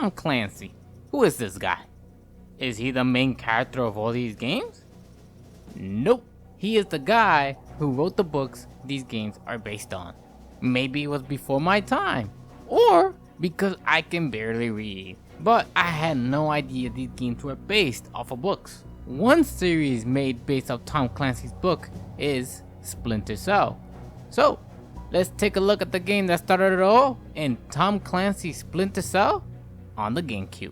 Tom Clancy. Who is this guy? Is he the main character of all these games? Nope. He is the guy who wrote the books these games are based on. Maybe it was before my time, or because I can barely read, but I had no idea these games were based off of books. One series made based off Tom Clancy's book is Splinter Cell. So, let's take a look at the game that started it all in Tom Clancy's Splinter Cell on the Gamecube.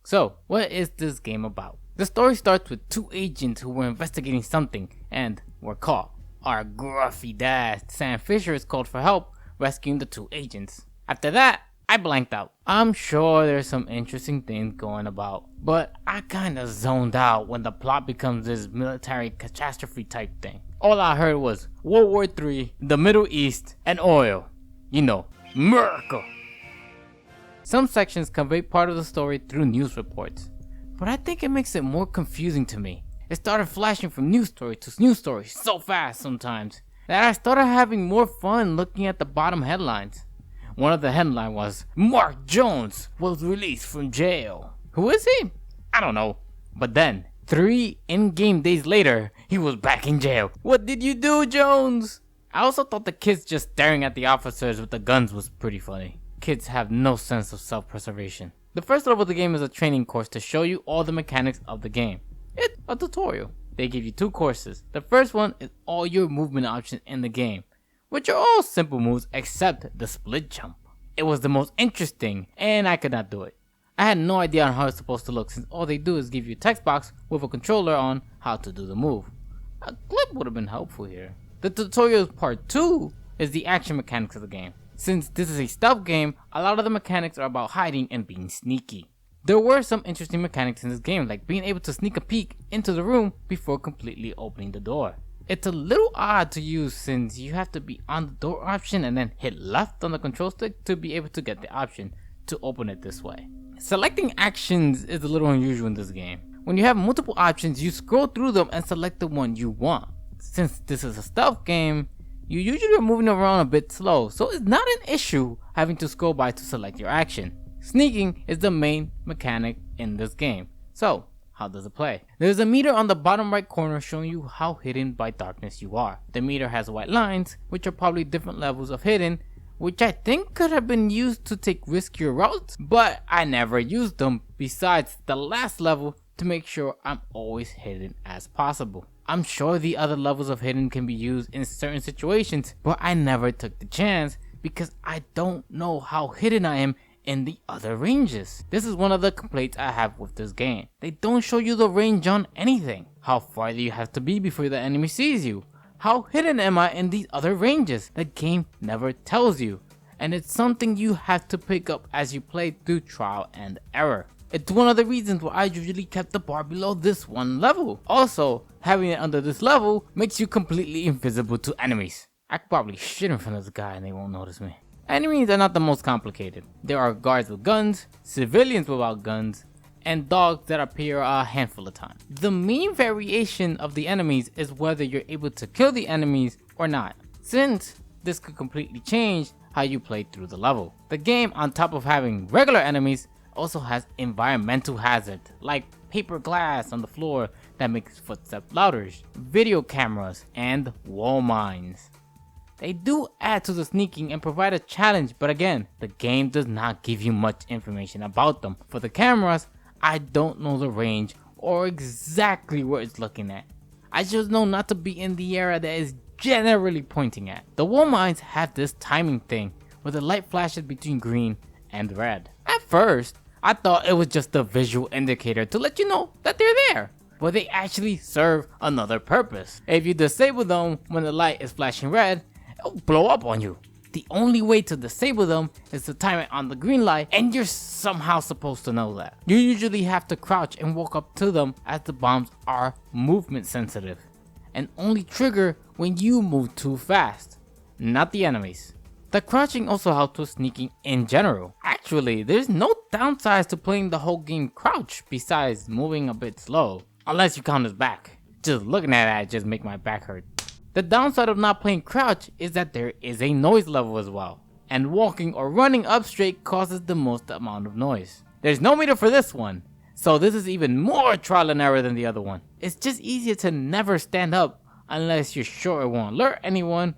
So, what is this game about? The story starts with two agents who were investigating something and were caught. Our gruffy dad, Sam Fisher, is called for help rescuing the two agents. After that, I blanked out. I'm sure there's some interesting things going about, but I kinda zoned out when the plot becomes this military catastrophe type thing. All I heard was World War III, the Middle East, and oil. You know, America. Some sections convey part of the story through news reports, but I think it makes it more confusing to me. It started flashing from news story to news story so fast sometimes that I started having more fun looking at the bottom headlines. One of the headlines was, Mark Jones was released from jail. Who is he? I don't know. But then, 3 in-game days later, he was back in jail. What did you do, Jones? I also thought the kids just staring at the officers with the guns was pretty funny. Kids have no sense of self-preservation. The first level of the game is a training course to show you all the mechanics of the game. It's a tutorial. They give you 2 courses. The first one is all your movement options in the game, which are all simple moves except the split jump. It was the most interesting, and I could not do it. I had no idea on how it's supposed to look, since all they do is give you a text box with a controller on how to do the move. A clip would have been helpful here. The tutorial part 2 is the action mechanics of the game. Since this is a stealth game, a lot of the mechanics are about hiding and being sneaky. There were some interesting mechanics in this game, like being able to sneak a peek into the room before completely opening the door. It's a little odd to use since you have to be on the door option and then hit left on the control stick to be able to get the option to open it this way. Selecting actions is a little unusual in this game. When you have multiple options, you scroll through them and select the one you want. Since this is a stealth game, you usually are moving around a bit slow, so it's not an issue having to scroll by to select your action. Sneaking is the main mechanic in this game. So, how does it play? There's a meter on the bottom right corner showing you how hidden by darkness you are. The meter has white lines, which are probably different levels of hidden, which I think could have been used to take riskier routes, but I never used them besides the last level to make sure I'm always hidden as possible. I'm sure the other levels of hidden can be used in certain situations, but I never took the chance because I don't know how hidden I am in the other ranges. This is one of the complaints I have with this game. They don't show you the range on anything. How far do you have to be before the enemy sees you? How hidden am I in these other ranges? The game never tells you, and it's something you have to pick up as you play through trial and error. It's one of the reasons why I usually kept the bar below this one level. Also, having it under this level makes you completely invisible to enemies. I could probably shit in front of this guy and they won't notice me. Enemies are not the most complicated. There are guards with guns, civilians without guns, and dogs that appear a handful of times. The main variation of the enemies is whether you're able to kill the enemies or not, since this could completely change how you play through the level. The game, on top of having regular enemies, also has environmental hazards like paper glass on the floor that makes footsteps louder, video cameras, and wall mines. They do add to the sneaking and provide a challenge, but again, the game does not give you much information about them. For the cameras, I don't know the range or exactly where it's looking at. I just know not to be in the area that is generally pointing at. The wall mines have this timing thing where the light flashes between green and red. At first, I thought it was just a visual indicator to let you know that they're there, but they actually serve another purpose. If you disable them when the light is flashing red, it'll blow up on you. The only way to disable them is to time it on the green light, and you're somehow supposed to know that. You usually have to crouch and walk up to them as the bombs are movement sensitive and only trigger when you move too fast, not the enemies. The crouching also helps with sneaking in general. Actually, there's no downsides to playing the whole game crouch besides moving a bit slow, unless you count his back. Just looking at that just make my back hurt. The downside of not playing crouch is that there is a noise level as well. and walking or running up straight causes the most amount of noise. There's no meter for this one, so this is even more trial and error than the other one. It's just easier to never stand up unless you're sure it won't alert anyone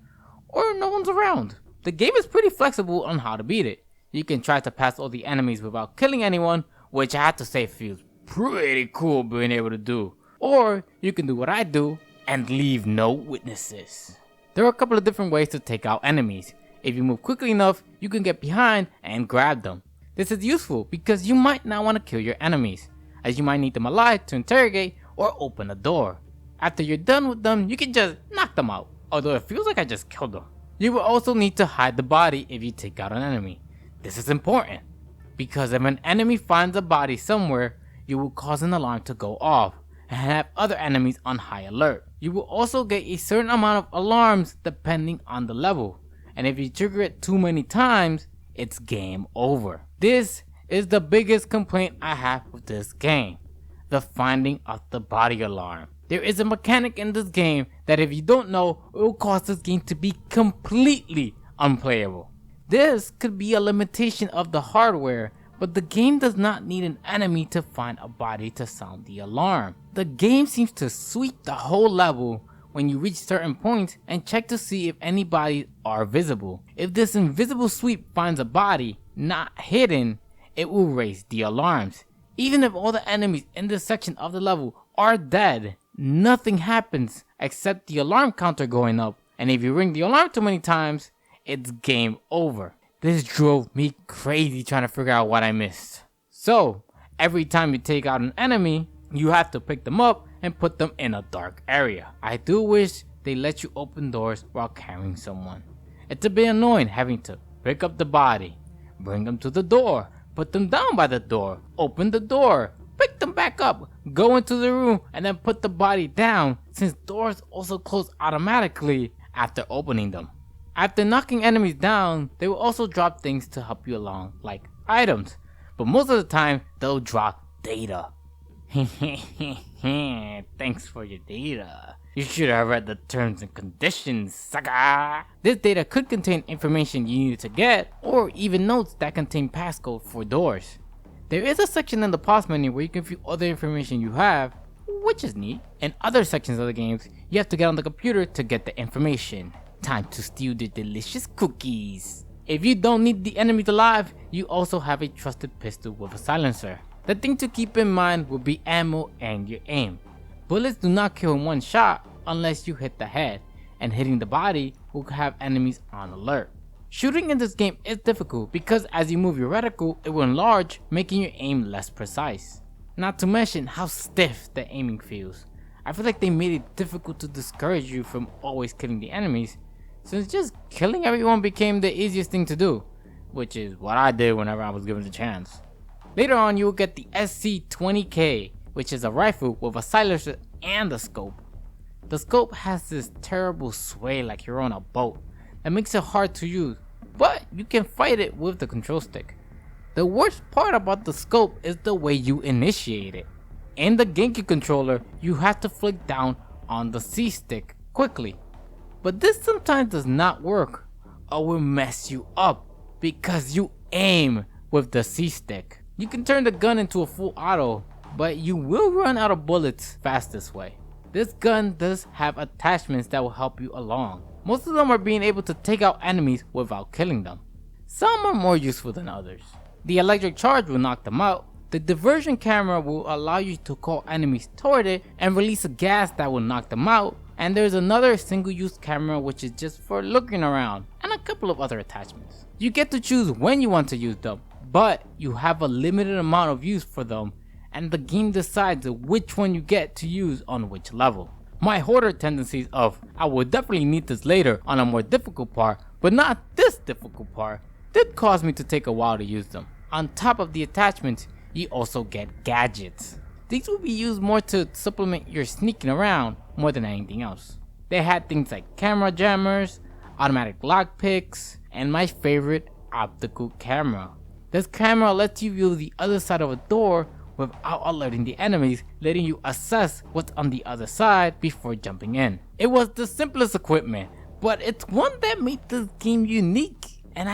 or no one's around. The game is pretty flexible on how to beat it. You can try to pass all the enemies without killing anyone, which I have to say feels pretty cool being able to do. Or you can do what I do and leave no witnesses. There are a couple of different ways to take out enemies. If you move quickly enough, you can get behind and grab them. This is useful because you might not want to kill your enemies, as you might need them alive to interrogate or open a door. After you're done with them, you can just knock them out, although it feels like I just killed them. You will also need to hide the body if you take out an enemy. This is important, because if an enemy finds a body somewhere, you will cause an alarm to go off and have other enemies on high alert. You will also get a certain amount of alarms depending on the level, and if you trigger it too many times, it's game over. This is the biggest complaint I have with this game, the finding of the body alarm. There is a mechanic in this game that if you don't know, it will cause this game to be completely unplayable. This could be a limitation of the hardware, but the game does not need an enemy to find a body to sound the alarm. The game seems to sweep the whole level when you reach certain points and check to see if any bodies are visible. If this invisible sweep finds a body not hidden, it will raise the alarms. Even if all the enemies in this section of the level are dead, nothing happens except the alarm counter going up, and if you ring the alarm too many times, it's game over. This drove me crazy trying to figure out what I missed. So, every time you take out an enemy, you have to pick them up and put them in a dark area. I do wish they let you open doors while carrying someone. It's a bit annoying having to pick up the body, bring them to the door, put them down by the door, open the door, pick them back up, go into the room, and then put the body down, since doors also close automatically after opening them. After knocking enemies down, they will also drop things to help you along, like items, but most of the time they'll drop data. Thanks for your data. You should have read the terms and conditions, sucker. This data could contain information you need to get, or even notes that contain passcode for doors. There is a section in the pause menu where you can view other information you have, which is neat. In other sections of the games, you have to get on the computer to get the information. Time to steal the delicious cookies. If you don't need the enemies alive, you also have a trusted pistol with a silencer. The thing to keep in mind will be ammo and your aim. Bullets do not kill in one shot unless you hit the head, and hitting the body will have enemies on alert. Shooting in this game is difficult because as you move your reticle, it will enlarge, making your aim less precise. Not to mention how stiff the aiming feels. I feel like they made it difficult to discourage you from always killing the enemies, since just killing everyone became the easiest thing to do, which is what I did whenever I was given the chance. Later on, you will get the SC-20K, which is a rifle with a silencer and a scope. The scope has this terrible sway like you're on a boat that makes it hard to use, but you can fight it with the control stick. The worst part about the scope is the way you initiate it. In the Gamecube controller, you have to flick down on the C stick quickly, but this sometimes does not work or will mess you up because you aim with the C stick. You can turn the gun into a full auto, but you will run out of bullets fast this way. This gun does have attachments that will help you along. Most of them are being able to take out enemies without killing them. Some are more useful than others. The electric charge will knock them out. The diversion camera will allow you to call enemies toward it and release a gas that will knock them out. And there's another single-use camera which is just for looking around, and a couple of other attachments. You get to choose when you want to use them, but you have a limited amount of use for them, and the game decides which one you get to use on which level. My hoarder tendencies of I will definitely need this later on a more difficult part, but not this difficult part, did cause me to take a while to use them. On top of the attachments, you also get gadgets. These will be used more to supplement your sneaking around more than anything else. They had things like camera jammers, automatic lockpicks, and my favorite, optical camera. This camera lets you view the other side of a door without alerting the enemies, letting you assess what's on the other side before jumping in. It was the simplest equipment, but it's one that made this game unique and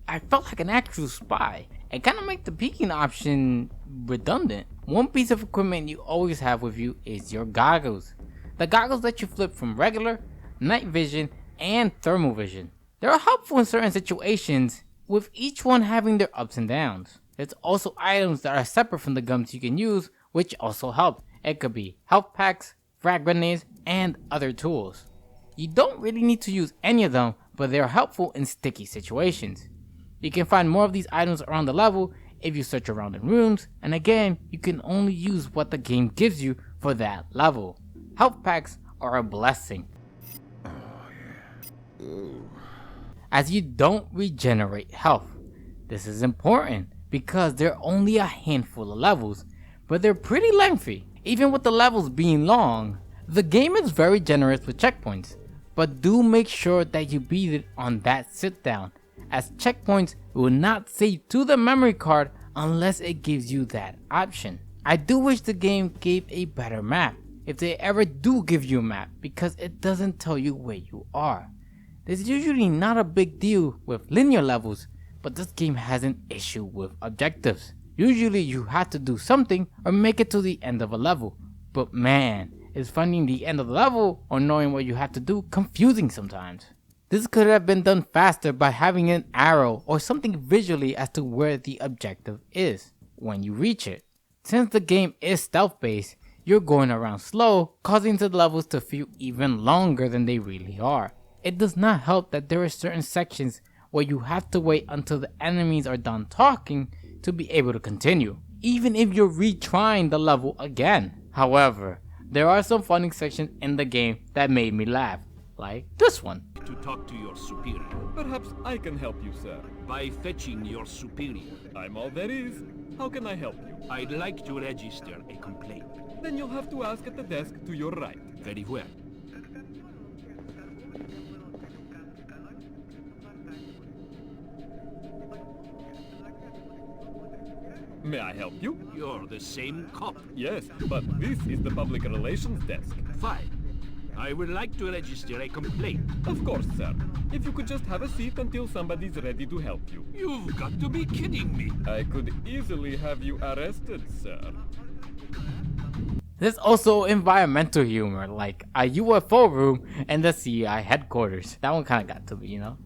I felt like an actual spy. It kind of makes the peeking option redundant. One piece of equipment you always have with you is your goggles. The goggles let you flip from regular, night vision, and thermal vision. They are helpful in certain situations, with each one having their ups and downs. There's also items that are separate from the guns you can use, which also help. It could be health packs, frag grenades, and other tools. You don't really need to use any of them, but they are helpful in sticky situations. You can find more of these items around the level if you search around in rooms, and again, you can only use what the game gives you for that level. Health packs are a blessing, as you don't regenerate health. This is important because there are only a handful of levels, but they're pretty lengthy. Even with the levels being long, the game is very generous with checkpoints, but do make sure that you beat it on that sit down, as checkpoints will not save to the memory card unless it gives you that option. I do wish the game gave a better map, if they ever do give you a map, because it doesn't tell you where you are. There's usually not a big deal with linear levels, but this game has an issue with objectives. Usually you have to do something or make it to the end of a level, but man, is finding the end of the level or knowing what you have to do confusing sometimes. This could have been done faster by having an arrow or something visually as to where the objective is when you reach it. Since the game is stealth based, you're going around slow, causing the levels to feel even longer than they really are. It does not help that there are certain sections where you have to wait until the enemies are done talking to be able to continue, even if you're retrying the level again. However, there are some funny sections in the game that made me laugh, like this one. To talk to your superior. Perhaps I can help you, sir. By fetching your superior. I'm all there is. How can I help you? I'd like to register a complaint. Then you'll have to ask at the desk to your right. Very well. May I help you? You're the same cop. Yes, but this is the public relations desk. Fine. I would like to register a complaint. Of course, sir. If you could just have a seat until somebody's ready to help you. You've got to be kidding me. I could easily have you arrested, sir. There's also environmental humor, like a UFO room and the CI headquarters. That one kinda got to me, you know?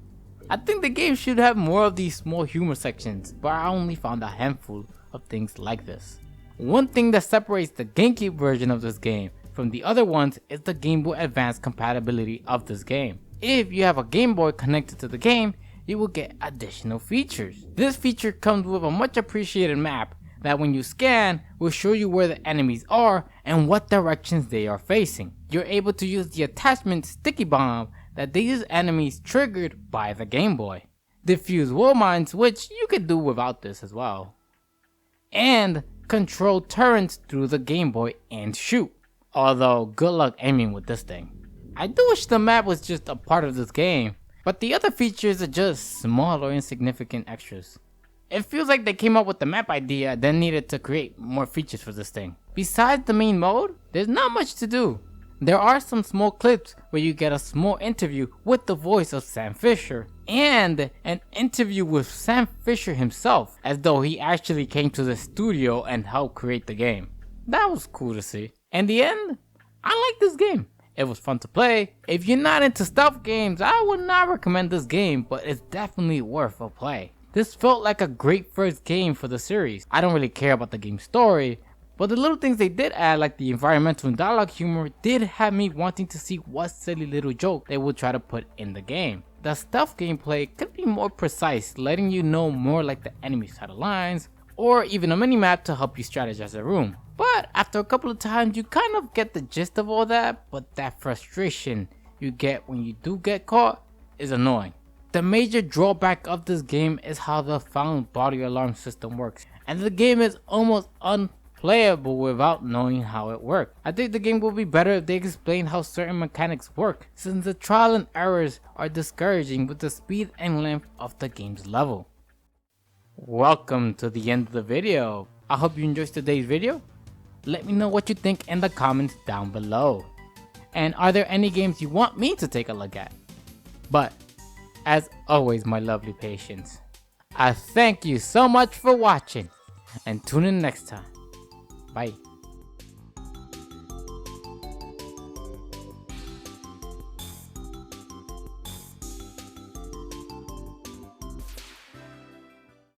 I think the game should have more of these small humor sections, but I only found a handful of things like this. One thing that separates the Gamecube version of this game from the other ones is the Game Boy Advance compatibility of this game. If you have a Game Boy connected to the game, you will get additional features. This feature comes with a much appreciated map that when you scan will show you where the enemies are and what directions they are facing. You're able to use the attachment Sticky Bomb that these enemies triggered by the Game Boy. Diffuse wall mines, which you could do without this as well. And control turrets through the Game Boy and shoot. Although good luck aiming with this thing. I do wish the map was just a part of this game, but the other features are just small or insignificant extras. It feels like they came up with the map idea then needed to create more features for this thing. Besides the main mode, there's not much to do. There are some small clips where you get a small interview with the voice of Sam Fisher, and an interview with Sam Fisher himself, as though he actually came to the studio and helped create the game. That was cool to see. In the end, I like this game. It was fun to play. If you're not into stealth games, I would not recommend this game, but it's definitely worth a play. This felt like a great first game for the series. I don't really care about the game's story, but the little things they did add, like the environmental and dialogue humor, did have me wanting to see what silly little joke they would try to put in the game. The stealth gameplay could be more precise, letting you know more like the enemy side of lines, or even a mini-map to help you strategize a room. But after a couple of times you kind of get the gist of all that, but that frustration you get when you do get caught is annoying. The major drawback of this game is how the found body alarm system works, and the game is almost unplayable without knowing how it works. I think the game will be better if they explain how certain mechanics work, since the trial and errors are discouraging with the speed and length of the game's level. Welcome to the end of the video. I hope you enjoyed today's video. Let me know what you think in the comments down below. And are there any games you want me to take a look at? But As always, my lovely patients, I thank you so much for watching, and tune in next time. Bye.